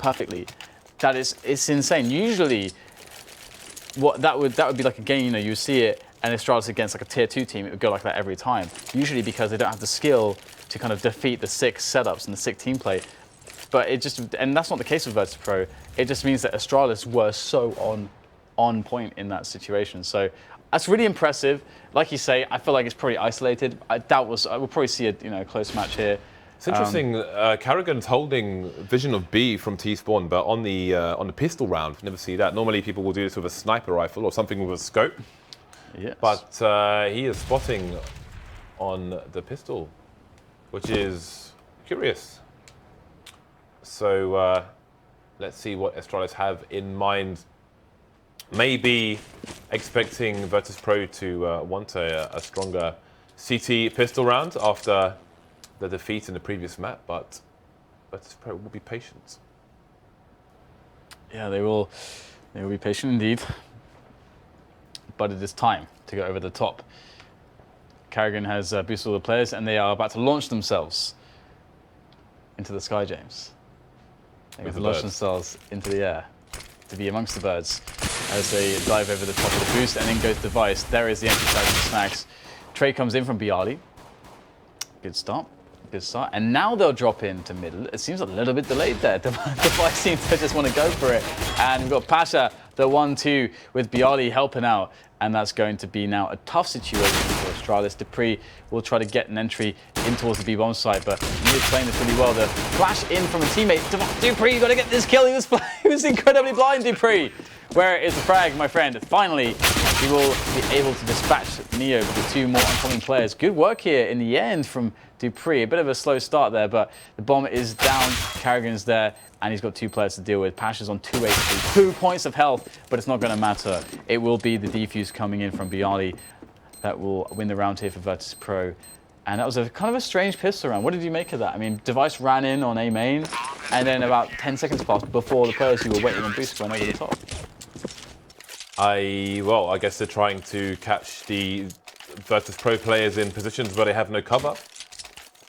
perfectly. It's insane. Usually, that would be like a game, you know, you see it, and Astralis against like a tier 2 team, it would go like that every time. Usually because they don't have the skill to kind of defeat the sick setups and the sick team play. But and that's not the case with Virtus.pro. It just means that Astralis were so on point in that situation. So that's really impressive. Like you say, I feel like it's probably isolated. We'll probably see a close match here. It's interesting. Karrigan's holding vision of B from T-spawn, but on the pistol round, never see that. Normally, people will do this with a sniper rifle or something with a scope. Yes. But he is spotting on the pistol, which is curious. So let's see what Astralis have in mind. Maybe expecting Virtus.pro to want a stronger CT pistol round after the defeat in the previous map, but Virtus.pro will be patient. Yeah, they will be patient indeed. But it is time to go over the top. Karrigan has boosted all the players, and they are about to launch themselves into the sky, James. They're going to launch themselves into the air to be amongst the birds as they dive over the top of the boost, and then goes Device. There is the entry tag from Snacks. Trade comes in from Bialy. Good start. Good start. And now they'll drop into middle. It seems a little bit delayed there. Device seems to just want to go for it. And we've got Pasha, the 1-2 with Bialy helping out. And that's going to be now a tough situation for Astralis. dupreeh will try to get an entry in towards the B-bomb site, but he is playing this really well. The flash in from a teammate. dupreeh, you got to get this kill. He was incredibly blind, dupreeh. Where is the frag, my friend? Finally, he will be able to dispatch Neo with the 2 more oncoming players. Good work here in the end from dupreeh. A bit of a slow start there, but the bomb is down. Karrigan's there, and he's got 2 players to deal with. Pasha's on 2 HP, 2 points of health, but it's not going to matter. It will be the defuse coming in from Bialy that will win the round here for Virtus.pro. And that was a kind of a strange pistol round. What did you make of that? I mean, Device ran in on A main, and then about 10 seconds passed before the players who were waiting on boost went over the top. Well, I guess they're trying to catch the Virtus.pro players in positions where they have no cover.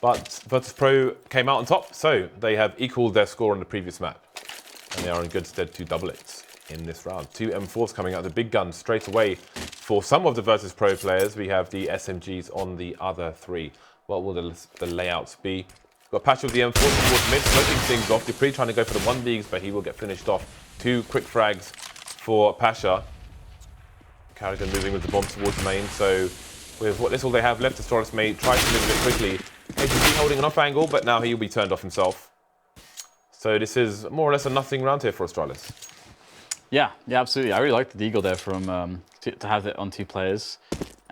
But Virtus.pro came out on top, so they have equaled their score on the previous map. And they are in good stead to double it in this round. 2 M4s coming out, the big guns straight away. For some of the Virtus.pro players, we have the SMGs on the other 3. What will the layouts be? Got Pasha with the M4 towards mid, smoking things off. dupreeh trying to go for the 1-bigs, but he will get finished off. 2 quick frags for Pasha. Karrigan moving with the bomb towards main, so with what little they have left, Astralis may try to move a bit quickly. ATC holding an off angle, but now he'll be turned off himself. So this is more or less a nothing round here for Astralis. Yeah, absolutely. I really like the deagle there from to have it on 2 players,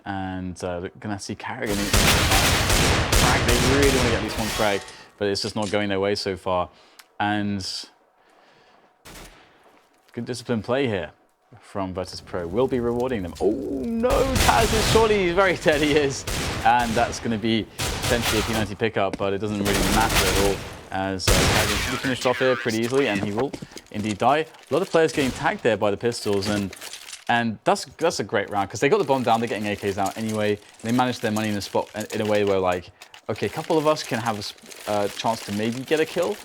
and we're gonna see Karrigan. Frag. They really want to get at least 1 frag, but it's just not going their way so far. And good disciplined play here from Virtus.pro will be rewarding them. Oh no, Taz is surely, he's very dead, he is. And that's going to be potentially a P90 pickup, but it doesn't really matter at all, as Karrigan should be finished off here pretty easily, and he will indeed die. A lot of players getting tagged there by the pistols, and that's a great round, because they got the bomb down, they're getting AKs out anyway. They managed their money in the spot in a way where, like, okay, a couple of us can have a chance to maybe get a kill,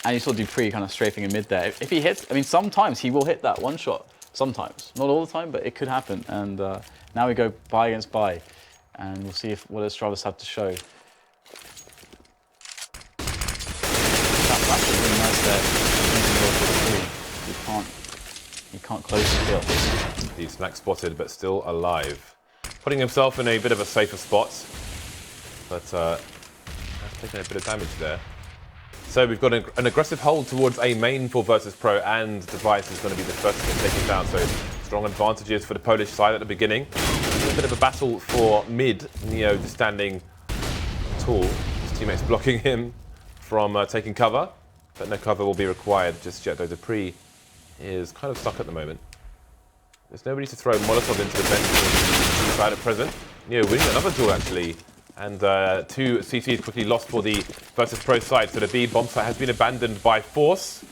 and you saw dupreeh kind of strafing in mid there. If he hits, I mean, sometimes he will hit that 1 shot. Sometimes, not all the time, but it could happen. And now we go buy against buy, and we'll see what Astralis have to show. That's really nice there. You can't close the kill. He's Snack spotted, but still alive, putting himself in a bit of a safer spot. But has taken a bit of damage there. So we've got an aggressive hold towards A main for Virtus.pro, and Device is going to be the first to get taken down. So strong advantages for the Polish side at the beginning. A bit of a battle for mid. Neo just standing tall. His teammates blocking him from taking cover, but no cover will be required just yet, though dupreeh is kind of stuck at the moment. There's nobody to throw Molotov into the bench side at present. Neo winning another duel actually. And 2 CCs quickly lost for the Virtus.pro side. So the B bomb site has been abandoned by force.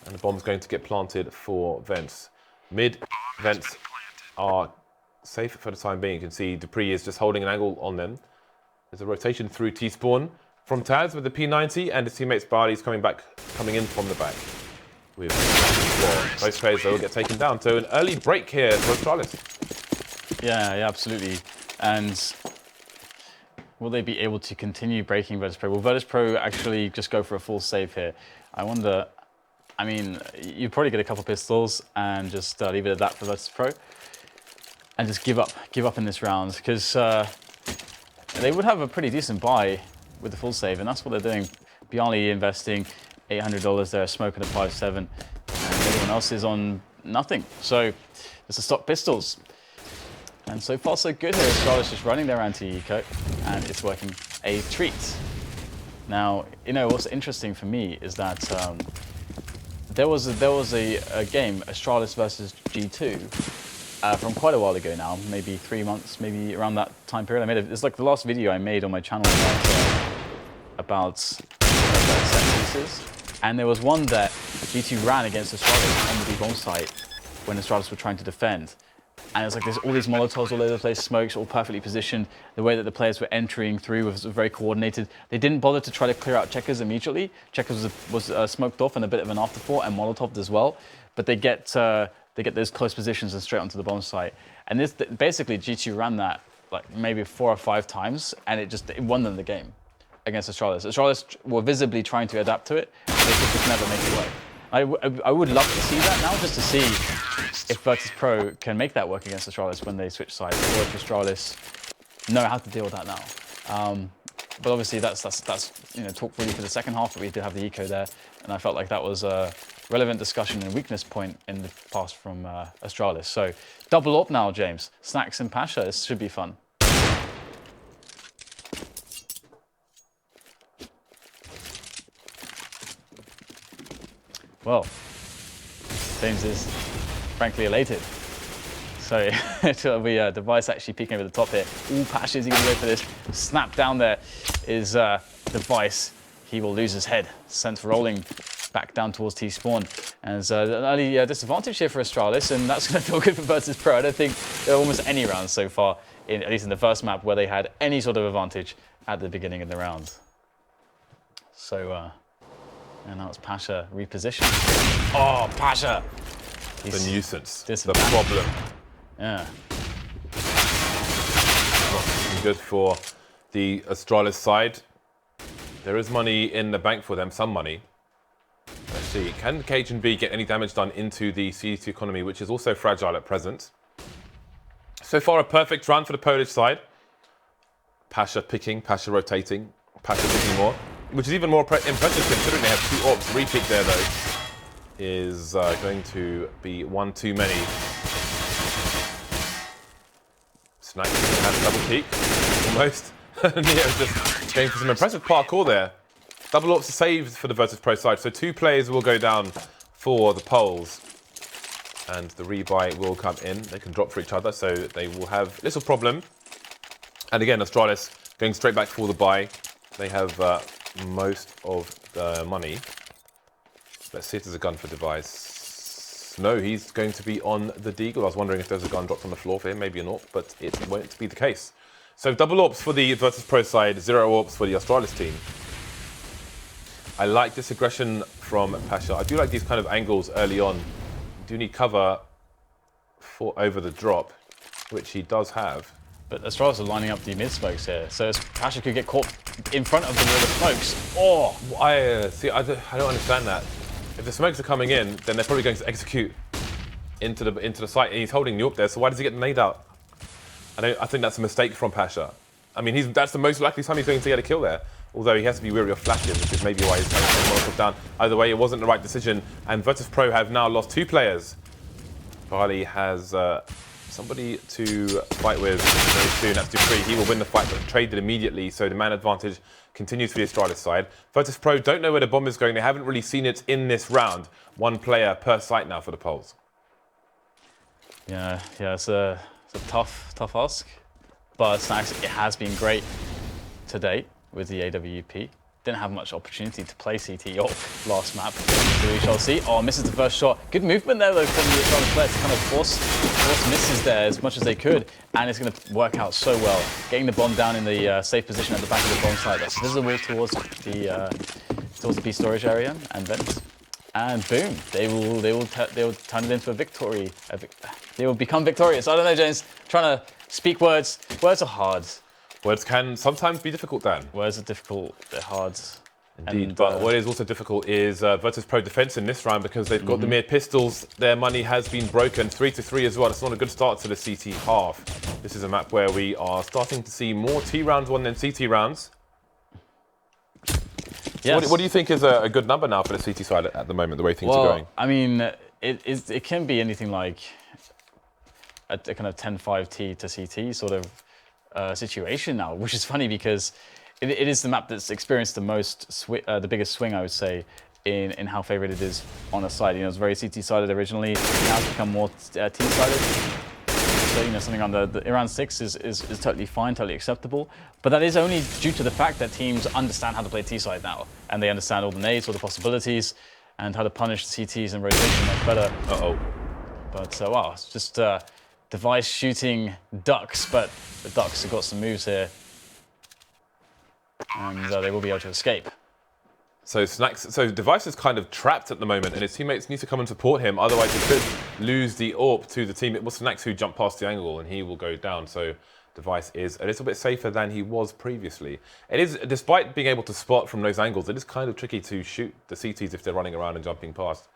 And the bomb's going to get planted for vents. Mid vents are safe for the time being. You can see dupreeh is just holding an angle on them. There's a rotation through T-spawn. from Taz with the P90, and his teammates Barley's coming in from the back. With both players that will get taken down. So an early break here for Astralis. Yeah, absolutely. And will they be able to continue breaking Virtus.pro? Will Virtus.pro actually just go for a full save here? I wonder. I mean, you probably get a couple pistols and just leave it at that for Virtus.pro, and just give up in this round, because they would have a pretty decent buy with the full save, and that's what they're doing. Bialy investing $800 there, smoking a 5.7, and everyone else is on nothing. So it's a stock pistols. And so far so good here. Astralis just running their anti-eco, and it's working a treat. Now, you know, what's interesting for me is that there was a game, Astralis versus G2, from quite a while ago now, maybe 3 months, maybe around that time period. It's like the last video I made on my channel about set pieces. And there was one that G2 ran against Astralis on the B bomb site when Astralis were trying to defend. And it's like there's all these Molotovs all over the place, smokes all perfectly positioned. The way that the players were entering through was very coordinated. They didn't bother to try to clear out Checkers immediately. Checkers was smoked off and a bit of an afterthought, and Molotoved as well. But they get those close positions and straight onto the bomb site. And this basically G2 ran that like maybe 4 or 5 times, and it won them the game against Astralis. Astralis were visibly trying to adapt to it, but they could just never make it work. I would love to see that now, just to see if Virtus.pro can make that work against Astralis when they switch sides, or if Astralis know how to deal with that now. But obviously that's talk really for the second half, but we did have the eco there, and I felt like that was a relevant discussion and weakness point in the past from Astralis. So double up now, James. Snacks and Pasha, this should be fun. Well, James is frankly elated. So the device actually peeking over the top here. All Pasha's going to go for this. Snap down there is device. He will lose his head. Sent rolling back down towards T-spawn. And there's an early disadvantage here for Astralis, and that's going to feel good for Virtus.pro. I don't think there are almost any rounds so far, at least in the first map, where they had any sort of advantage at the beginning of the round. So, and now it's Pasha repositioned. Oh, Pasha! The nuisance, the problem. Yeah. Not good for the Astralis side. There is money in the bank for them, some money. Let's see, can KH&B get any damage done into the C2 economy, which is also fragile at present? So far, a perfect run for the Polish side. Pasha picking, Pasha rotating, Pasha picking more, which is even more impressive considering they have 2 orbs. Repick there, though, is going to be one too many. Snack had a double peek, almost. Neo just going for some impressive parkour there. Double ops saved for the Virtus.pro side, so 2 players will go down for the poles. And the rebuy will come in. They can drop for each other, so they will have little problem. And again, Astralis going straight back for the buy. They have most of the money. Let's see if there's a gun for device. No, he's going to be on the Deagle. I was wondering if there's a gun dropped on the floor for him, maybe not, but it won't be the case. So double AWPs for the Virtus.pro side, 0 AWPs for the Astralis team. I like this aggression from Pasha. I do like these kind of angles early on. You do need cover for over the drop, which he does have. But Astralis are lining up the mid-smokes here, so Pasha could get caught in front of the wall of smokes. Oh! I don't understand that. If the smokes are coming in, then they're probably going to execute into the site, and he's holding the AWP there, so why does he get the nade out? I think that's a mistake from Pasha. I mean, that's the most likely time he's going to get a kill there. Although he has to be wary of flashing, which is maybe why he's trying to take Molotov down. Either way, it wasn't the right decision, and Virtus.pro have now lost 2 players. Barley has somebody to fight with very soon. That's Dupree. He will win the fight, but traded immediately, so the man advantage continues for the Astralis side. Virtus.pro don't know where the bomb is going. They haven't really seen it in this round. 1 player per site now for the poles. Yeah, it's a tough ask. But Snacks, it has been great to date with the AWP. didn't have much opportunity to play CT or last map. So we shall see. Oh, misses the first shot. Good movement there though from the Astralis players to kind of force misses there as much as they could, and it's going to work out so well. Getting the bomb down in the safe position at the back of the bomb site that's visible towards the B storage area and vents. And boom, they will turn it into a victory. They will become victorious. I don't know, James. Trying to speak words. Words are hard. Words can sometimes be difficult, Dan. Words are difficult. They're hard. Indeed, And, but what is also difficult is Virtus.pro defense in this round because they've got the mere pistols. Their money has been broken 3-3 as well. It's not a good start to the CT half. This is a map where we are starting to see more T rounds won than CT rounds. Yes. So what do you think is a good number now for the CT side at the moment, the way things are going? I mean, it can be anything like a kind of 10-5 T to CT sort of situation now, which is funny because it is the map that's experienced the most, the biggest swing, I would say, in how favored it is on a side. You know, it's very CT-sided originally, now it's become more T-sided. So, you know, something on around 6 is totally fine, totally acceptable. But that is only due to the fact that teams understand how to play T-side now. And they understand all the nades, all the possibilities, and how to punish CTs and rotation much better. But, wow, it's just device shooting ducks, but the ducks have got some moves here. And they will be able to escape. So Device is kind of trapped at the moment, and his teammates need to come and support him. Otherwise, he could lose the AWP to the team. It was Snax who jumped past the angle, and he will go down. So Device is a little bit safer than he was previously. It is, despite being able to spot from those angles, it is kind of tricky to shoot the CTs if they're running around and jumping past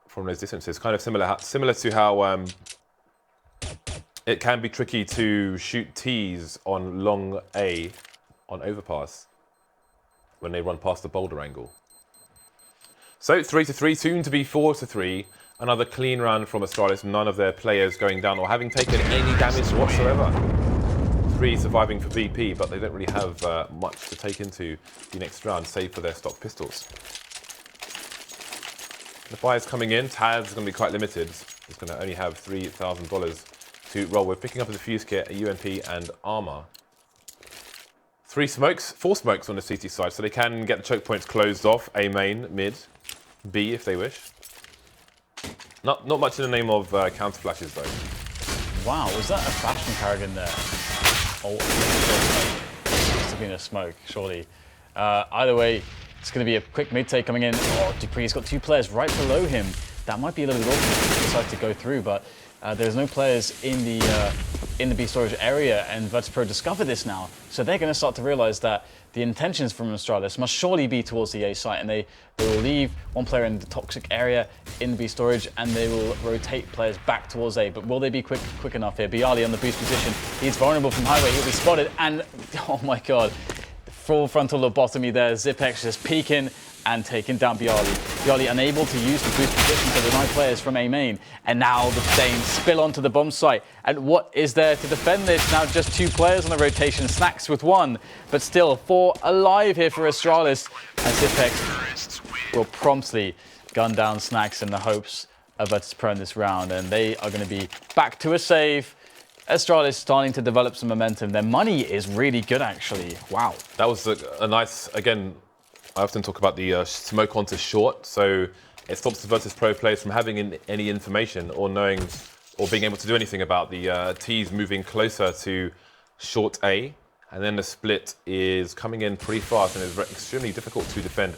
from those distances. Kind of similar to how it can be tricky to shoot Ts on long A on overpass when they run past the boulder angle. So 3-3, soon to be 4-3. Another clean run from Astralis, none of their players going down or having taken any damage whatsoever. 3 surviving for VP, but they don't really have much to take into the next round, save for their stock pistols. The buyers coming in, Tad's going to be quite limited. He's going to only have $3,000 to roll with, picking up as a fuse kit, a UMP and armor. 4 smokes on the CT side, so they can get the choke points closed off. A main, mid, B if they wish. Not much in the name of counter flashes though. Wow, was that a flash from Carrigan there? Oh, it must have been a smoke, surely. Either way, it's going to be a quick mid take coming in. Oh, Dupree's got 2 players right below him. That might be a little bit awkward if he decides to go through, but there's no players in the B storage area, and Virtus.pro discover this now. So they're going to start to realize that the intentions from Astralis must surely be towards the A site, and they will leave one player in the toxic area in the B storage, and they will rotate players back towards A. But will they be quick enough here? Bialy on the boost position. He's vulnerable from highway. He'll be spotted, and oh my god, full frontal lobotomy there. Zipex just peeking and taking down Bialy. Bialy unable to use the boost position to deny players from A main. And now the Danes spill onto the bomb site. And what is there to defend this? Now just 2 players on the rotation. Snax with 1, but still 4 alive here for Astralis. And Zipex will promptly gun down Snax in the hopes of Virtus.pro in this round. And they are going to be back to a save. Astralis starting to develop some momentum. Their money is really good, actually. Wow. That was a nice, again, I often talk about the smoke onto short, so it stops the Virtus.pro players from having any information or knowing or being able to do anything about the T's moving closer to short A. And then the split is coming in pretty fast and is extremely difficult to defend,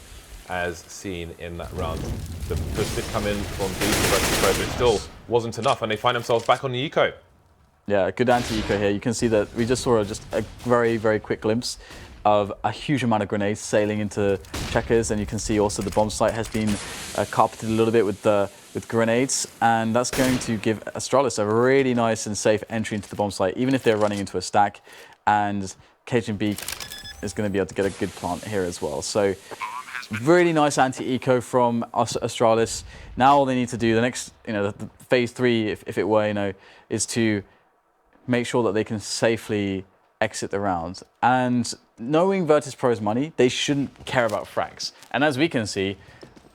as seen in that round. The push did come in from B to Virtus.pro, but it still wasn't enough, and they find themselves back on the eco. Yeah, good anti-eco here. You can see that we just saw just a very, very quick glimpse of a huge amount of grenades sailing into checkers, and you can see also the bomb site has been carpeted a little bit with grenades, and that's going to give Astralis a really nice and safe entry into the bomb site, even if they're running into a stack. And KGB is going to be able to get a good plant here as well. So really nice anti-eco from Astralis. Now all they need to do, the next, the phase 3, if it were, is to make sure that they can safely exit the round. And knowing Virtus.pro's money, they shouldn't care about frags. And as we can see,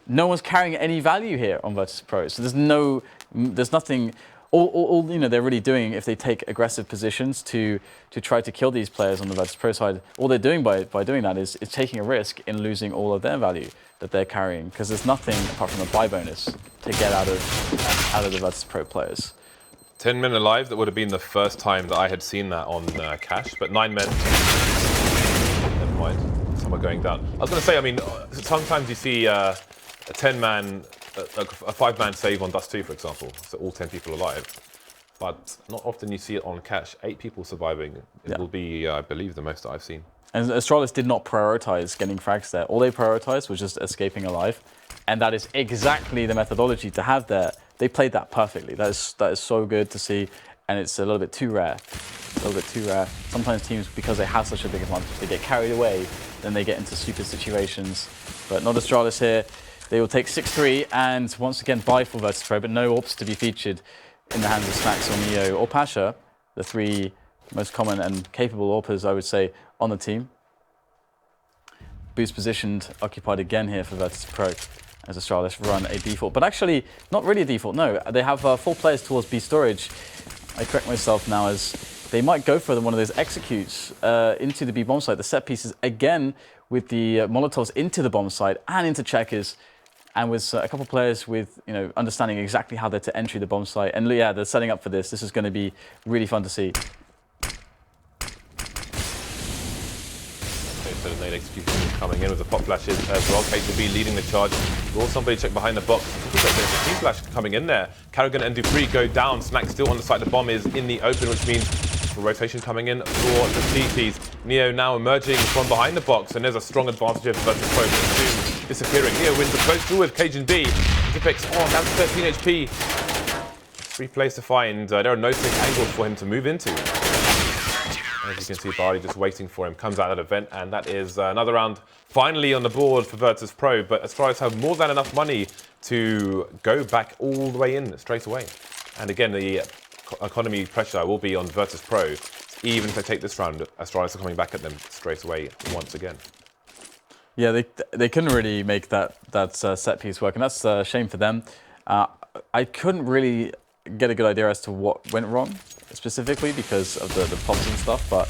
no one's carrying any value here on Virtus.pro. So there's nothing all you know they're really doing, if they take aggressive positions to try to kill these players on the Virtus.pro side, all they're doing by doing that is taking a risk in losing all of their value that they're carrying, because there's nothing apart from a buy bonus to get out of the Virtus.pro players. 10 men alive, that would have been the first time that I had seen that on Cash, but 9 men. Never mind, some are going down. I was going to say, I mean, sometimes you see a 10-man, a 5-man save on Dust 2, for example, so all 10 people alive. But not often you see it on Cash, 8 people surviving. It will be, I believe, the most that I've seen. And Astralis did not prioritize getting frags there. All they prioritized was just escaping alive. And that is exactly the methodology to have there. They played that perfectly. That is so good to see. And it's a little bit too rare. A little bit too rare. Sometimes teams, because they have such a big advantage, they get carried away, then they get into stupid situations. But not Astralis here. They will take 6-3 and once again buy for Virtus.pro, but no AWPs to be featured in the hands of Snax or Neo or Pasha, the 3 most common and capable AWPers, I would say, on the team. Boost positioned, occupied again here for Virtus.pro as Astralis run a default. But actually, not really a default, no. They have 4 players towards B storage. I correct myself now, as they might go for one of those executes into the B bomb site. The set pieces again with the Molotovs into the bomb site and into checkers. And with a couple of players with, you know, understanding exactly how they're to entry the bomb site. And yeah, they're setting up for this. This is going to be really fun to see. So the nade execution is coming in with the pop flashes as well. Kate will be leading the charge. Will somebody check behind the box? There's a team flash coming in there. Karrigan and Dupree go down. Snack still on the side. The bomb is in the open, which means the rotation coming in for the CTs. Neo now emerging from behind the box, and there's a strong advantage of Virtus.pro. Soon disappearing. Neo wins the close duel with Cajun B. Zipex down to 13 HP. 3 plays to find. There are no safe angles for him to move into. As you can see, Bardi just waiting for him, comes out of the vent, and that is another round finally on the board for Virtus.pro. But Astralis have more than enough money to go back all the way in straight away. And again, the economy pressure will be on Virtus.pro. Even if they take this round, Astralis are coming back at them straight away once again. Yeah, they couldn't really make that set piece work, and that's a shame for them. I couldn't really get a good idea as to what went wrong specifically because of the pops and stuff, but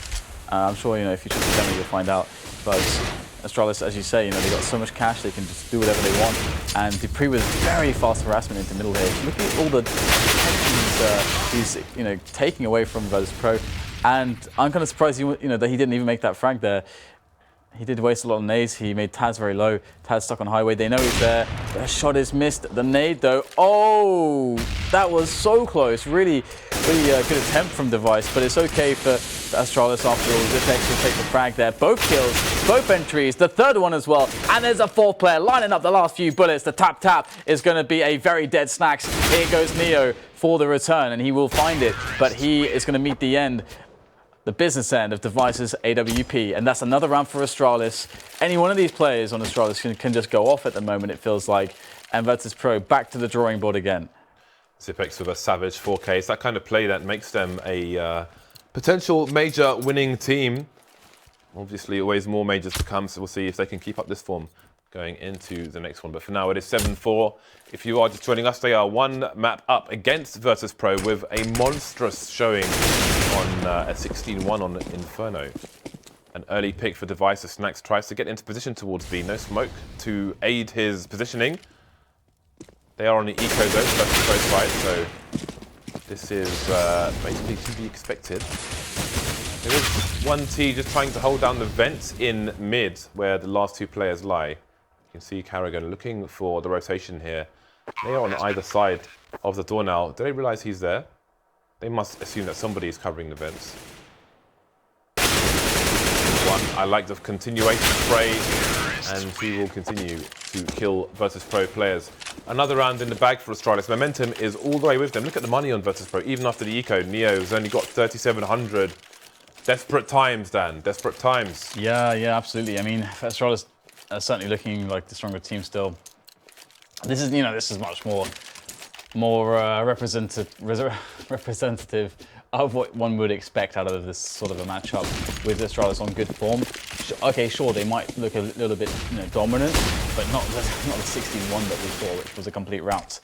I'm sure, you know, if you check the demo, you'll find out. But Astralis, as you say, you know, they got so much cash, they can just do whatever they want. And Dupree with very fast harassment into middle here. Look at all the attention he's you know, taking away from Virtus.pro. And I'm kind of surprised that he didn't even make that frag there. He did waste a lot of nades. He made Taz very low. Taz stuck on highway. They know he's there. The shot is missed. The nade, though. Oh, that was so close. Really good attempt from Device, but it's okay for Astralis after all. Zipex will take the frag there. Both kills, both entries, the third one as well. And there's a 4th player lining up the last few bullets. The tap is going to be a very dead Snax. Here goes Neo for the return, and he will find it, but he is going to meet the end. The business end of Device's AWP, and that's another round for Astralis. Any one of these players on Astralis can just go off at the moment, it feels like, and Virtus.pro back to the drawing board again. Zipex with a savage 4K. It's that kind of play that makes them a potential major winning team. Obviously, always more majors to come, so we'll see if they can keep up this form going into the next one. But for now, it is 7-4. If you are just joining us, they are 1 map up against Virtus.pro with a monstrous showing on a 16-1 on Inferno. An early pick for Device as Snax tries to get into position towards B. No smoke to aid his positioning. They are on the eco zone, Virtus.pro side, so this is basically to be expected. There is 1T just trying to hold down the vent in mid, where the last 2 players lie. You can see Karrigan looking for the rotation here. They are on either side of the door now. Do they realize he's there? They must assume that somebody is covering the vents. I like the continuation spray, and he will continue to kill Virtus.pro players. Another round in the bag for Astralis. Momentum is all the way with them. Look at the money on Virtus.pro. Even after the eco, Neo's only got 3,700. Desperate times, Dan. Desperate times. Yeah, absolutely. I mean, Astralis are certainly looking like the stronger team still. This is, this is much more representative of what one would expect out of this sort of a matchup with Astralis on good form. Okay, sure, they might look a little bit dominant, but not the 16-1 that we saw, which was a complete rout.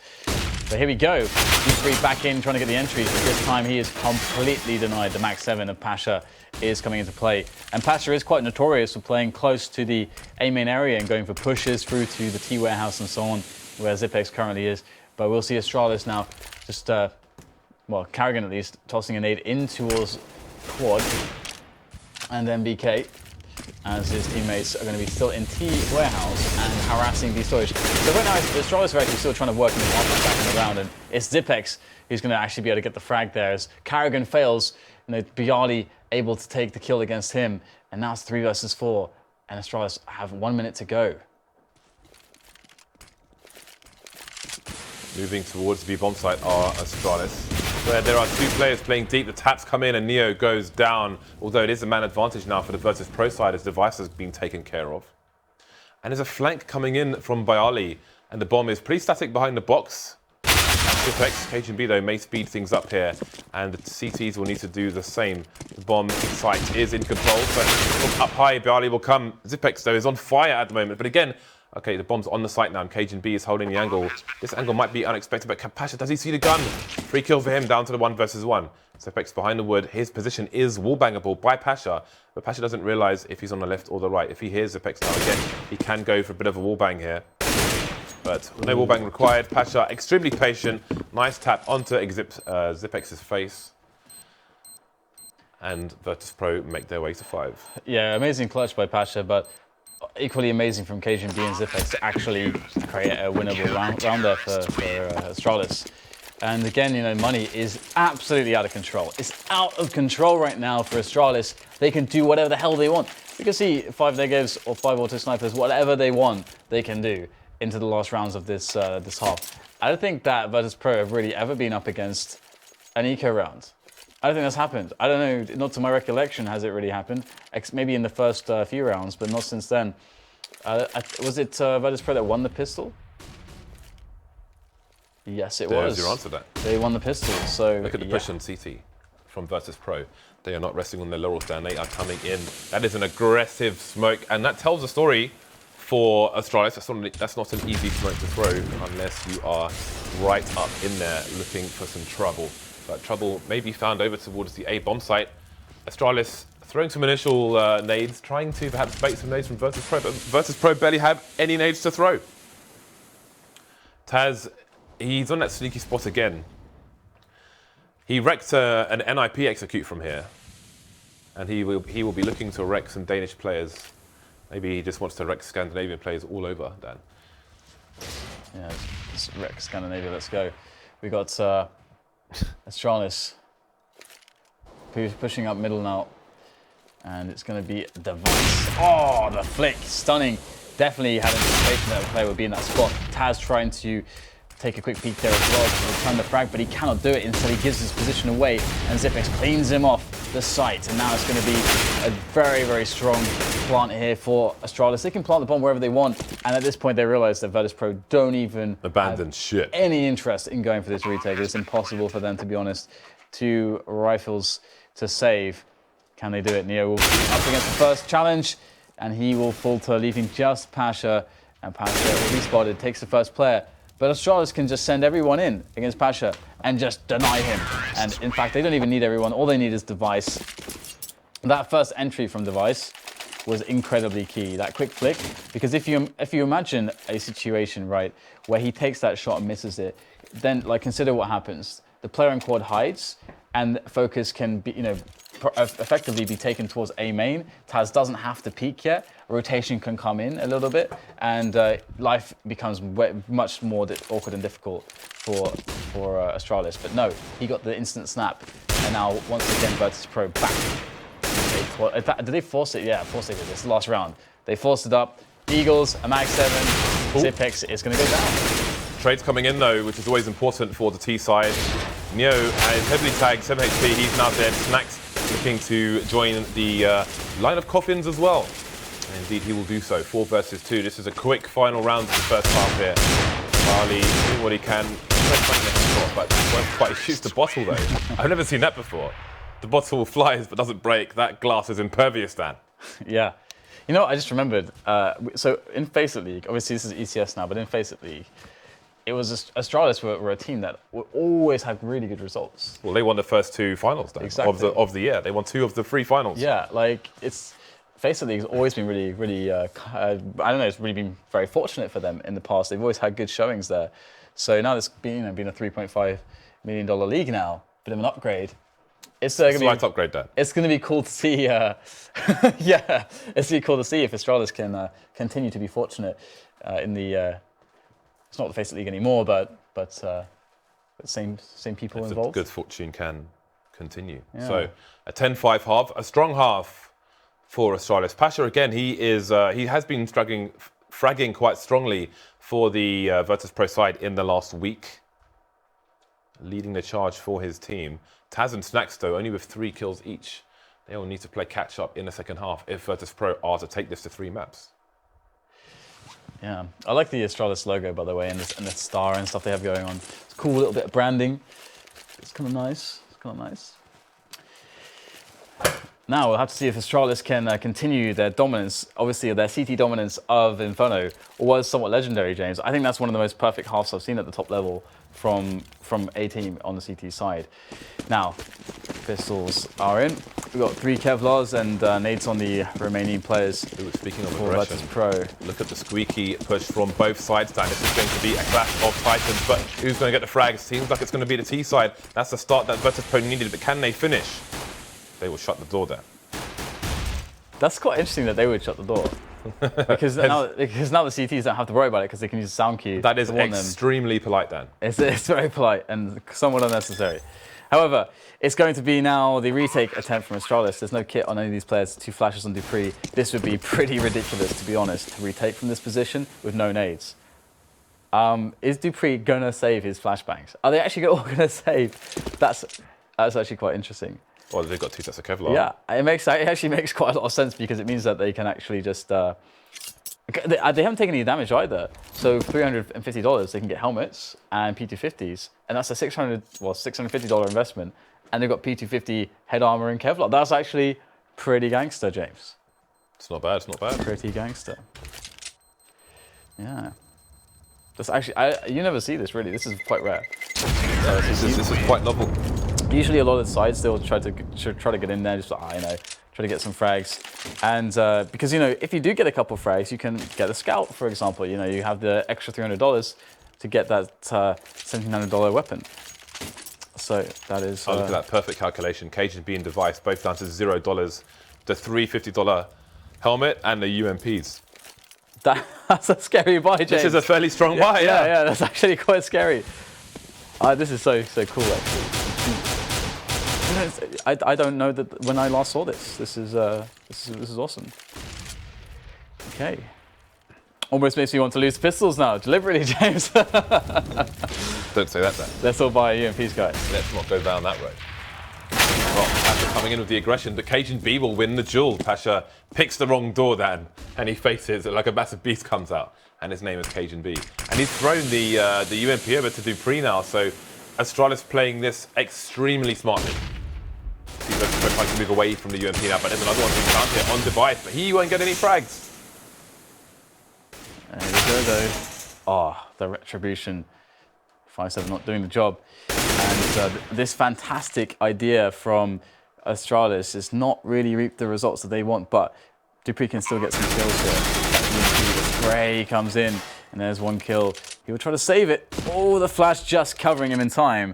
So here we go. D3 back in, trying to get the entries, but this time he is completely denied. The Max 7 of Pasha is coming into play. And Pasha is quite notorious for playing close to the A main area and going for pushes through to the T warehouse and so on, where Zipex currently is. But we'll see Astralis now just, well, Carrigan at least, tossing a nade in towards Quad. And then BK, as his teammates are going to be still in T warehouse and harassing the storage. So right now, Astralis are actually still trying to work in the market back in the round, and it's Zipex who's going to actually be able to get the frag there. As Carrigan fails, Bialy able to take the kill against him, and now it's 3 versus 4, and Astralis have 1 minute to go. Moving towards the bomb site are Astralis, where there are 2 players playing deep. The taps come in and Neo goes down, although it is a man advantage now for the Virtus.pro side as device has been taken care of. And there's a flank coming in from Bialy, and the bomb is pretty static behind the box. Zipex, KGB though, may speed things up here, and the CTs will need to do the same. The bomb site is in control, but up high, Bialy will come. Zipex though is on fire at the moment, but again, okay, the bomb's on the site now, and KGB is holding the angle. This angle might be unexpected, but Pasha, does he see the gun? Free kill for him, down to the 1 versus 1. Zipex behind the wood. His position is wallbangable by Pasha, but Pasha doesn't realize if he's on the left or the right. If he hears Zipex now again, he can go for a bit of a wallbang here. But no wallbang required. Pasha, extremely patient. Nice tap onto Zipex's face. And Virtus.pro make their way to 5. Yeah, amazing clutch by Pasha, but equally amazing from KGB and Zipex to actually create a winnable round there for Astralis. And again, money is absolutely out of control. It's out of control right now for Astralis. They can do whatever the hell they want. You can see 5 negatives or 5 auto snipers, whatever they want, they can do into the last rounds of this this half. I don't think that Virtus.pro have really ever been up against an eco round. I don't think that's happened. I don't know, not to my recollection has it really happened. Maybe in the first few rounds, but not since then. Was it Virtus.pro that won the pistol? Yes, it was. There's your answer to that. They won the pistol, so look at the push on CT from Virtus.pro. They are not resting on their laurels down. They are coming in. That is an aggressive smoke, and that tells a story for Astralis. That's not an easy smoke to throw unless you are right up in there looking for some trouble. But trouble may be found over towards the A bomb site. Astralis throwing some initial nades, trying to perhaps bait some nades from Virtus.pro, but Virtus.pro barely have any nades to throw. Taz, he's on that sneaky spot again. He wrecked an NIP execute from here, and he will be looking to wreck some Danish players. Maybe he just wants to wreck Scandinavian players all over, Dan. Yeah, just wreck Scandinavia, let's go. We got Astralis pushing up middle now, and it's going to be Device. Oh, the flick, stunning. Definitely had anticipation that a player would be in that spot. Taz trying to take a quick peek there as well to return the frag, but he cannot do it. Instead, he gives his position away, and Zipex cleans him off the site. And now it's going to be a very, very strong plant here for Astralis. They can plant the bomb wherever they want, and at this point, they realize that Virtus.pro don't even abandon shit. Any interest in going for this retake. It's impossible for them, to be honest. 2 rifles to save. Can they do it? Neo will be up against the first challenge, and he will falter, leaving just Pasha. And Pasha will be spotted, takes the first player. But Astralis can just send everyone in against Pasha and just deny him. And in fact, they don't even need everyone. All they need is Device. That first entry from Device was incredibly key, that quick flick. Because if you imagine a situation, right, where he takes that shot and misses it, then consider what happens. The player in quad hides, and focus can be, effectively be taken towards A main. Taz doesn't have to peek yet. Rotation can come in a little bit, and life becomes much more awkward and difficult for Astralis. But no, he got the instant snap, and now once again Virtus.pro back. Did they force it? Yeah, force it. This last round, they forced it up. Eagles, a Mag 7, Zipex is going to go down. Trades coming in though, which is always important for the T side. Neo is heavily tagged, 7 HP, he's now dead. Snacks looking to join the line of coffins as well. And indeed he will do so, 4 versus 2. This is a quick final round of the first half here. Marley doing what he can. But won't quite shoots the bottle though. I've never seen that before. The bottle flies but doesn't break. That glass is impervious, Dan. Yeah. I just remembered, so in Faceit League, obviously this is ECS now, but in Faceit League, it was Astralis were a team that always had really good results. Well, they won the first 2 finals then, Exactly. of the year. They won 2 of the 3 finals. Yeah, like Face of the League's always been really, I don't know, it's really been very fortunate for them in the past. They've always had good showings there. So now it's been a $3.5 million league now, bit of an upgrade. It's a slight upgrade there. It's going to be cool to see. Yeah, it's going to be cool to see if Astralis can continue to be fortunate in the. It's not the Face of the League anymore, but same people involved. Good fortune can continue. Yeah. So a 10-5 half, a strong half for Astralis. Pasha again, he has been fragging quite strongly for the Virtus.pro side in the last week, leading the charge for his team. Taz and Snacks, though, only with 3 kills each. They will need to play catch up in the second half if Virtus.pro are to take this to 3 maps. Yeah, I like the Astralis logo, by the way, and the star and stuff they have going on. It's a cool little bit of branding. It's kind of nice. Now we'll have to see if Astralis can continue their dominance. Obviously, their CT dominance of Inferno was somewhat legendary, James. I think that's one of the most perfect halves I've seen at the top level from a team on the CT side. Now, pistols are in. We've got 3 Kevlars and nades on the remaining players. Ooh, speaking of for aggression, Virtus.pro. Look at the squeaky push from both sides. Dan, this is going to be a clash of titans, but who's going to get the frags? Seems like it's going to be the T side. That's the start that Virtus.pro needed, but can they finish? They will shut the door there. That's quite interesting that they would shut the door. because now the CTs don't have to worry about it because they can use a sound cue. That is to warn them. extremely polite, Dan. It's very polite and somewhat unnecessary. However, it's going to be now the retake attempt from Astralis. There's no kit on any of these players, 2 flashes on Dupree. This would be pretty ridiculous, to be honest, to retake from this position with no nades. Is Dupree going to save his flashbangs? Are they actually all going to save? That's actually quite interesting. Well, they've got 2 sets of Kevlar. Yeah, it actually makes quite a lot of sense because it means that they can actually just... they haven't taken any damage either. So for $350, they can get helmets and P250s. And that's a $650 investment. And they've got P250 head armor and Kevlar. That's actually pretty gangster, James. It's not bad, it's not bad. Pretty gangster. Yeah. That's actually... you never see this, really. This is quite rare. This is quite novel. Usually a lot of the sides they'll try to get in there, just try to get some frags, and because if you do get a couple of frags, you can get a scout, for example. You have the extra $300 to get that $1,700 weapon. So that is. Look at that perfect calculation. Cajun B and device both down to $0. The $350 helmet and the UMPs. That's a scary buy, James. This is a fairly strong buy. Yeah, that's actually quite scary. This is so cool, actually. I don't know that when I last saw this. This is awesome. Okay. Almost makes me want to lose pistols now, deliberately, James. Don't say that, Dan. Let's all buy UMPs, guys. Let's not go down that road. Well, Pasha coming in with the aggression, but Cajun B will win the duel. Pasha picks the wrong door, Dan, and he faces it like a massive beast comes out, and his name is Cajun B. And he's thrown the UMP over to Dupree now, so Astralis playing this extremely smartly. He's trying to move away from the UMP now, but there's another one being found here on device, but he won't get any frags. There we go, though. Oh, the retribution. 5-7 not doing the job. And this fantastic idea from Astralis has not really reaped the results that they want, but Dupree can still get some kills here. The spray comes in, and there's 1 kill. He will try to save it. Oh, the flash just covering him in time.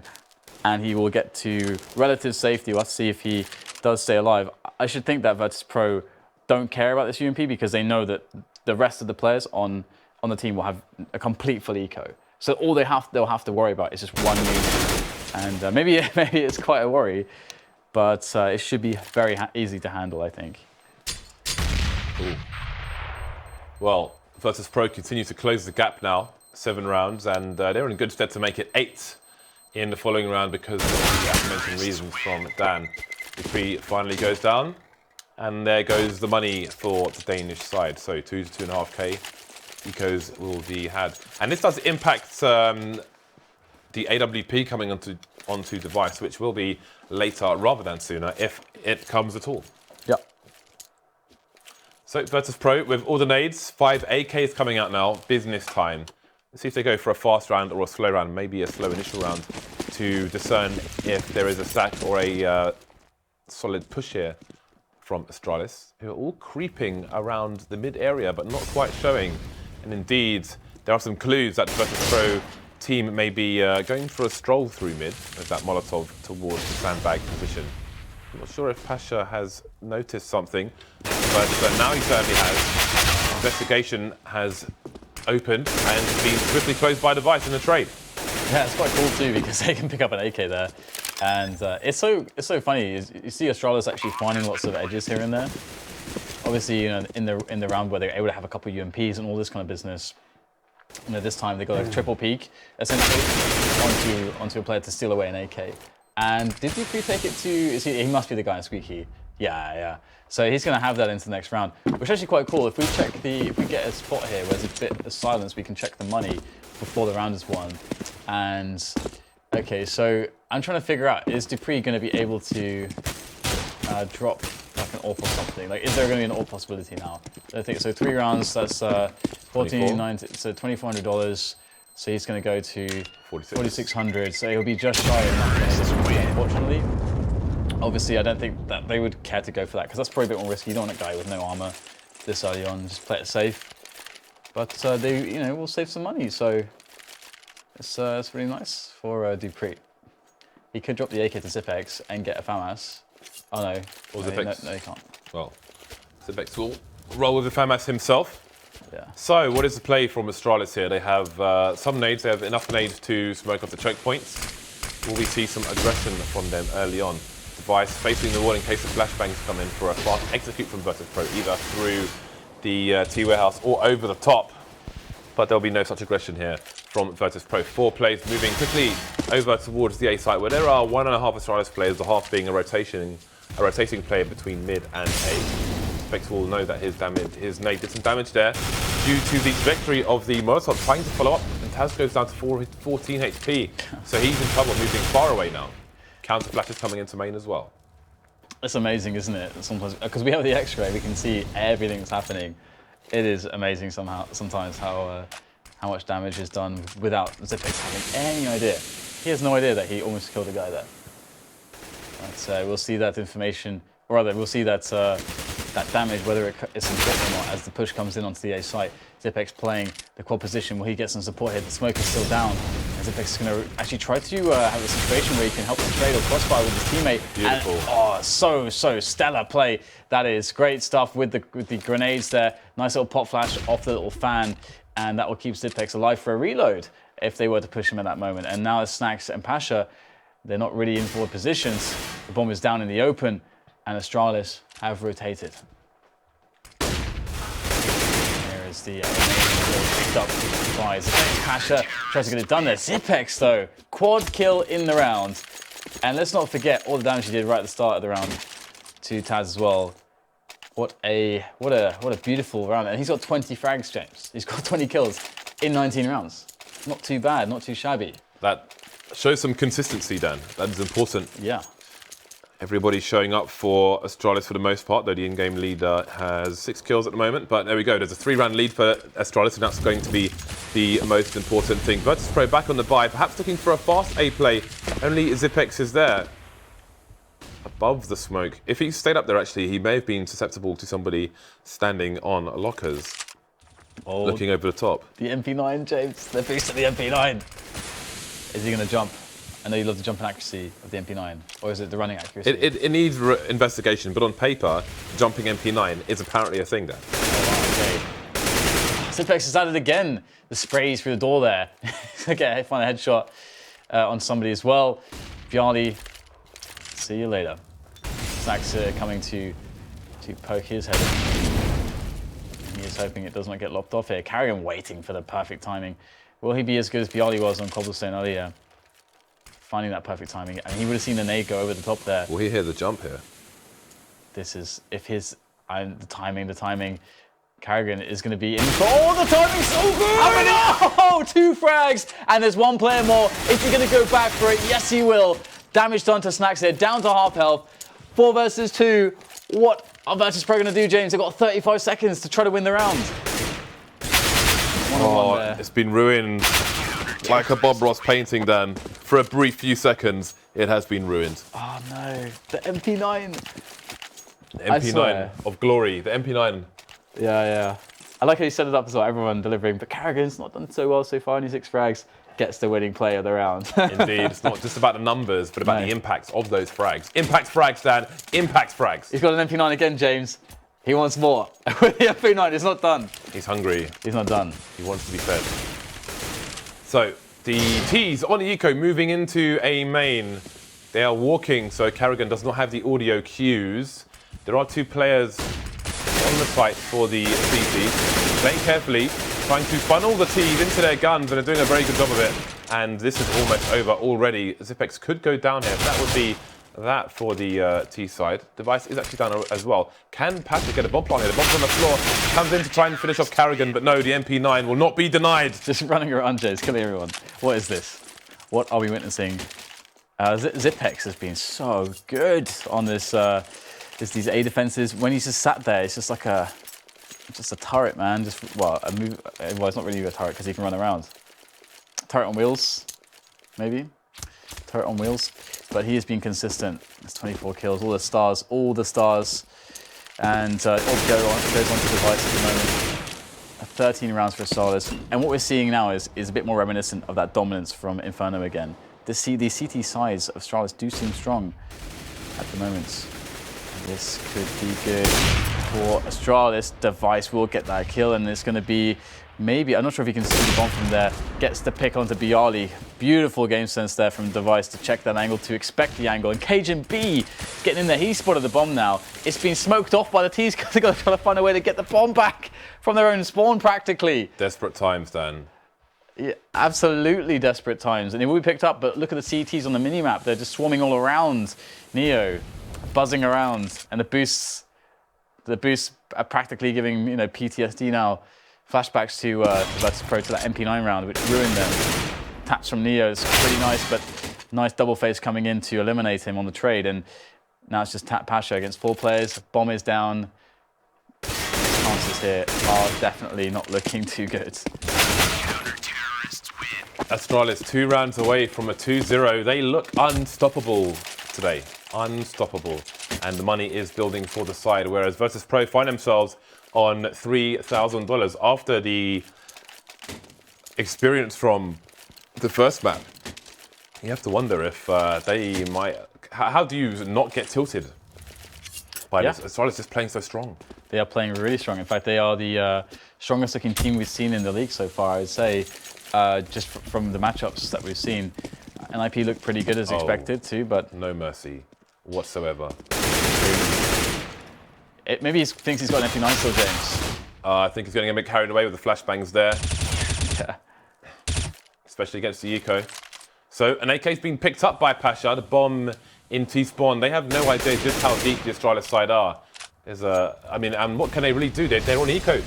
And he will get to relative safety. We'll have to see if he does stay alive. I should think that Virtus.pro don't care about this UMP because they know that the rest of the players on the team will have a complete full eco. So all they'll have to worry about is just 1 unit. And maybe it's quite a worry, but it should be very easy to handle, I think. Ooh. Well, Virtus.pro continue to close the gap now, 7 rounds, and they're in good stead to make it 8 in the following round because of the aforementioned reasons from Dan. Dupree finally goes down, and there goes the money for the Danish side. So 2 to 2.5k ecos will be had, and this does impact the AWP coming onto device, which will be later rather than sooner if it comes at all. Yep. So Virtus.pro with all the nades, 5 AKs coming out now, business time. Let's see if they go for a fast round or a slow round, maybe a slow initial round, to discern if there is a sack or a solid push here from Astralis, who are all creeping around the mid area, but not quite showing. And indeed, there are some clues that the Virtus.pro team may be going for a stroll through mid with that Molotov towards the sandbag position. I'm not sure if Pasha has noticed something, but now he certainly has. Investigation has opened and been swiftly closed by device in the trade. Yeah, it's quite cool too because they can pick up an AK there, and it's so funny. You see Astralis actually finding lots of edges here and there. Obviously, you know, in the round where they're able to have a couple of UMPs and all this kind of business. You know, this time they got a triple peek essentially onto a player to steal away an AK. And did Dupree take it to? He must be the guy in Squeaky. Yeah. So he's going to have that into the next round, which is actually quite cool. If we get a spot here where there's a bit of silence, we can check the money before the round is won. And okay, so I'm trying to figure out, is Dupree going to be able to drop like an AWP or something? Like, is there going to be an AWP possibility now? I think so. 3 rounds. That's $14.90. So $2,400. So he's going to go to 4,600. So he'll be just shy of that, unfortunately. Obviously, I don't think that they would care to go for that because that's probably a bit more risky. You don't want a guy with no armor this early on. Just play it safe. But they, you know, will save some money. So it's really nice for Dupree. He could drop the AK to Zipex and get a FAMAS. Oh no. Or Zipex. No, he can't. Well, Zipex will roll with the FAMAS himself. Yeah. So, what is the play from Astralis here? They have some nades. They have enough nades to smoke off the choke points. Will we see some aggression from them early on? Device facing the wall in case the flashbangs come in for a fast execute from Virtus.pro, either through the T warehouse or over the top. But there'll be no such aggression here from Virtus.pro. 4 players moving quickly over towards the A site, where there are 1.5 Astralis players, the half being a rotating player between mid and A. Specs will know that his nade did some damage there due to the trajectory of the Molotov trying to follow up, and Taz goes down to 14 HP. So he's in trouble, moving far away now. Counter flashes coming into main as well. It's amazing, isn't it? Sometimes, because we have the X-ray, we can see everything that's happening. It is amazing sometimes how much damage is done without Zipex having any idea. He has no idea that he almost killed a guy there. But we'll see that information, or rather, we'll see that that damage, whether it's important or not, as the push comes in onto the A site. Zipex playing the quad position where he gets some support here. The smoke is still down. And Zipex is going to actually try to have a situation where he can help him trade or crossfire with his teammate. Beautiful. And, so stellar play. That is great stuff with the grenades there. Nice little pop flash off the little fan. And that will keep Zipex alive for a reload if they were to push him at that moment. And now Snacks and Pasha, they're not really in forward positions. The bomb is down in the open. And Astralis have rotated. Here is the picked up by Zipex. Pasha tries to get it done there. Zipex though, quad kill in the round. And let's not forget all the damage he did right at the start of the round to Taz as well. What a beautiful round. And he's got 20 frags, James. He's got 20 kills in 19 rounds. Not too bad, not too shabby. That shows some consistency, Dan. That is important. Yeah. Everybody's showing up for Astralis for the most part, though the in-game leader has 6 kills at the moment. But there we go. There's a 3-round lead for Astralis, and that's going to be the most important thing. Virtus.pro back on the buy, perhaps looking for a fast A play. Only Zipex is there above the smoke. If he stayed up there, actually, he may have been susceptible to somebody standing on lockers, looking over the top. The MP9, James. The beast of the MP9. Is he going to jump? I know you love the jumping accuracy of the MP9, or is it the running accuracy? It needs investigation, but on paper, jumping MP9 is apparently a thing there. Oh, okay. Zipex has added again the sprays through the door there. Okay, find a headshot on somebody as well. Viali, see you later. Snacks coming to poke his head. He is hoping it does not get lopped off here. Carrigan waiting for the perfect timing. Will he be as good as Viali was on Cobblestone earlier? Finding that perfect timing, and he would have seen the nade go over the top there. Will he hear the jump here? This is, if his, the timing, Carrigan is going to be in. Oh, the timing's so good! Oh, 2 frags, and there's 1 player more. Is he going to go back for it? Yes, he will. Damage done to Snacks here, down to half health. 4 versus 2. What are Virtus.pro going to do, James? They've got 35 seconds to try to win the round. 1-on-1 there. It's been ruined like a Bob Ross painting, Dan. For a brief few seconds, it has been ruined. Oh no, the MP9. The MP9 of glory, the MP9. Yeah. I like how you set it up as well, everyone delivering, but Carrigan's not done so well so far, only 6 frags. Gets the winning play of the round. Indeed, it's not just about the numbers, but about the impacts of those frags. Impact frags, Dan. Impact frags. He's got an MP9 again, James. He wants more. With the MP9, it's not done. He's hungry. He's not done. He wants to be fed. So, the T's on the Eco moving into a main. They are walking, so Carrigan does not have the audio cues. There are 2 players on the site for the CT. Playing carefully, trying to funnel the T's into their guns, and they're doing a very good job of it. And this is almost over already. Zipex could go down here. That would be that for the T side. Device is actually down as well. Can Patrick get a bomb plant here? The bomb's on the floor. Comes in to try and finish off Carrigan, but no, the MP9 will not be denied. Just running around, Jays, killing everyone. What is this? What are we witnessing? Zipex has been so good on this. These A defenses. When he's just sat there, it's just like a turret, man. Well, it's not really a turret because he can run around. Turret on wheels, maybe. Turret on wheels, but he has been consistent. It's 24 kills, all the stars, and all goes on to Device at the moment. 13 rounds for Astralis, and what we're seeing now is a bit more reminiscent of that dominance from Inferno again. The CT sides of Astralis do seem strong at the moment. This could be good for Astralis. Device will get that kill, and it's going to be maybe, I'm not sure if he can see the bomb from there. Gets the pick onto Bialy. Beautiful game sense there from Device to check that angle, to expect the angle. And Cajun B getting in there. He spotted the bomb now. It's been smoked off by the T's because they've got to try to find a way to get the bomb back from their own spawn practically. Desperate times, Dan. Yeah, absolutely desperate times. And it will be picked up, but look at the CTs on the minimap. They're just swarming all around Neo, buzzing around. And the boosts are practically giving, PTSD now. Flashbacks to Virtus.pro to that MP9 round, which ruined them. Taps from Neo is pretty nice, but nice double face coming in to eliminate him on the trade. And now it's just Tap Pasha against 4 players. Bomb is down. Chances here are definitely not looking too good. Astralis 2 rounds away from a 2-0. They look unstoppable today. Unstoppable. And the money is building for the side, whereas Virtus.pro find themselves on $3,000 after the experience from the first map. You have to wonder if they might... How do you not get tilted by this? Astralis is playing so strong. They are playing really strong. In fact, they are the strongest looking team we've seen in the league so far, I would say, just from the matchups that we've seen. NIP looked pretty good as expected too, but... No mercy whatsoever. Maybe he thinks he's got an MP9 still, James. I think he's going to get carried away with the flashbangs there. Yeah. Especially against the Eco. So an AK's been picked up by Pasha, the bomb in T-spawn. They have no idea just how deep the Astralis side are. And what can they really do? They're on Eco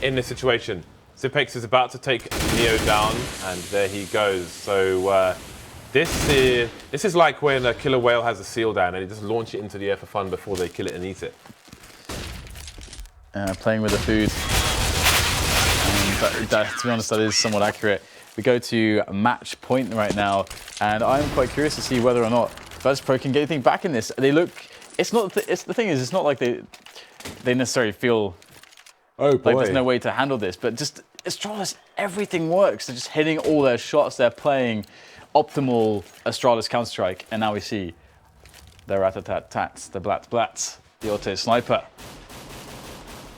in this situation. Zipex is about to take Neo down, and there he goes. So this is like when a killer whale has a seal down and they just launch it into the air for fun before they kill it and eat it. Playing with the food. To be honest, that is somewhat accurate. We go to match point right now, and I'm quite curious to see whether or not Virtus.pro can get anything back in this. They look. It's not. The thing is, it's not like they necessarily feel like there's no way to handle this. But just Astralis, everything works. They're just hitting all their shots. They're playing optimal Astralis Counter-Strike, and now we see the rat-a-tat-tats, the blat-blats, the auto sniper.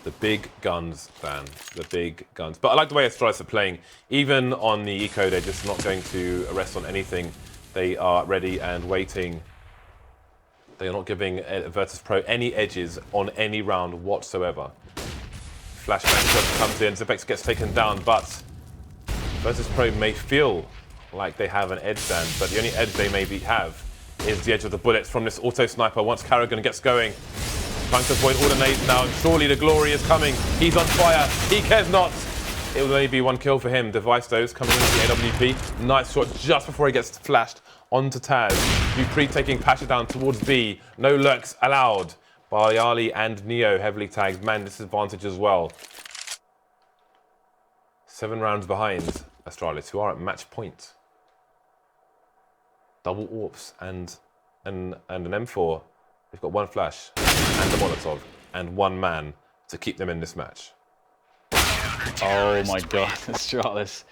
The big guns, Dan. The big guns. But I like the way Astralis are playing. Even on the Eco, they're just not going to rest on anything. They are ready and waiting. They are not giving Virtus.pro any edges on any round whatsoever. Flashbang shot comes in. Zipex gets taken down, but Virtus.pro may feel like they have an edge, Dan. But the only edge they maybe have is the edge of the bullets from this auto sniper once Carrigan gets going. Trying to avoid all the nades now, and surely the glory is coming. He's on fire. He cares not. It will only be 1 kill for him. Device those coming into the AWP. Nice shot just before he gets flashed onto Taz. Dupree taking Pasha down towards B. No lurks allowed. Bialy and Neo heavily tagged. Man disadvantage as well. 7 rounds behind Astralis, who are at match point. Double AWPs and an M4. They've got 1 flash and a Molotov and 1 man to keep them in this match. Oh my god, Astralis.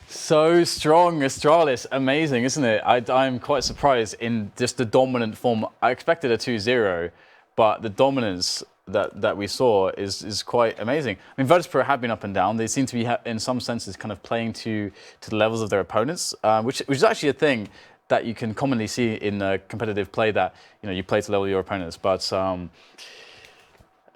So strong, Astralis. Amazing, isn't it? I'm quite surprised in just the dominant form. I expected a 2-0, but the dominance that we saw is quite amazing. I mean, Virtus.pro have been up and down. They seem to be, in some senses, kind of playing to the levels of their opponents, which is actually a thing that you can commonly see in competitive play, that you play to the level of your opponents. But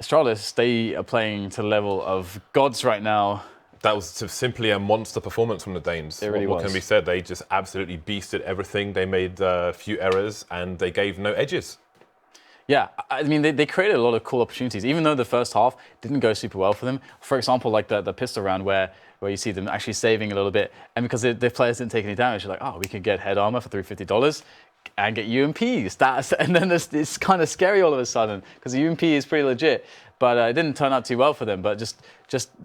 Astralis, they are playing to the level of gods right now. That was simply a monster performance from the Danes. It really was. What can be said? They just absolutely beasted everything. They made a few errors and they gave no edges. Yeah, I mean, they created a lot of cool opportunities, even though the first half didn't go super well for them. For example, like the pistol round where you see them actually saving a little bit, and because the players didn't take any damage, you're like, oh, we could get head armor for $350 and get UMPs. And then it's kind of scary all of a sudden, because the UMP is pretty legit. But it didn't turn out too well for them. But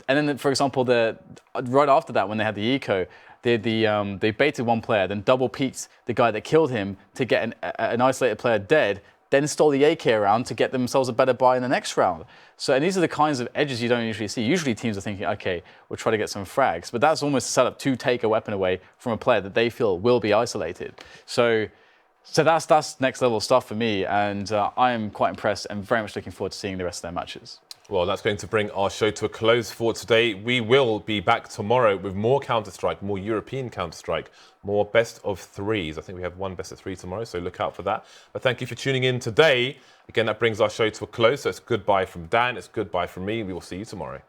and then, for example, right after that, when they had the eco, they baited 1 player, then double peeked the guy that killed him to get an isolated player dead, then stole the AK around to get themselves a better buy in the next round. So, and these are the kinds of edges you don't usually see. Usually teams are thinking, okay, we'll try to get some frags, but that's almost a setup to take a weapon away from a player that they feel will be isolated. So that's next level stuff for me, and I am quite impressed and very much looking forward to seeing the rest of their matches. Well, that's going to bring our show to a close for today. We will be back tomorrow with more Counter-Strike, more European Counter-Strike, more best of 3s. I think we have 1 best of 3 tomorrow, so look out for that. But thank you for tuning in today. Again, that brings our show to a close. So it's goodbye from Dan, it's goodbye from me. We will see you tomorrow.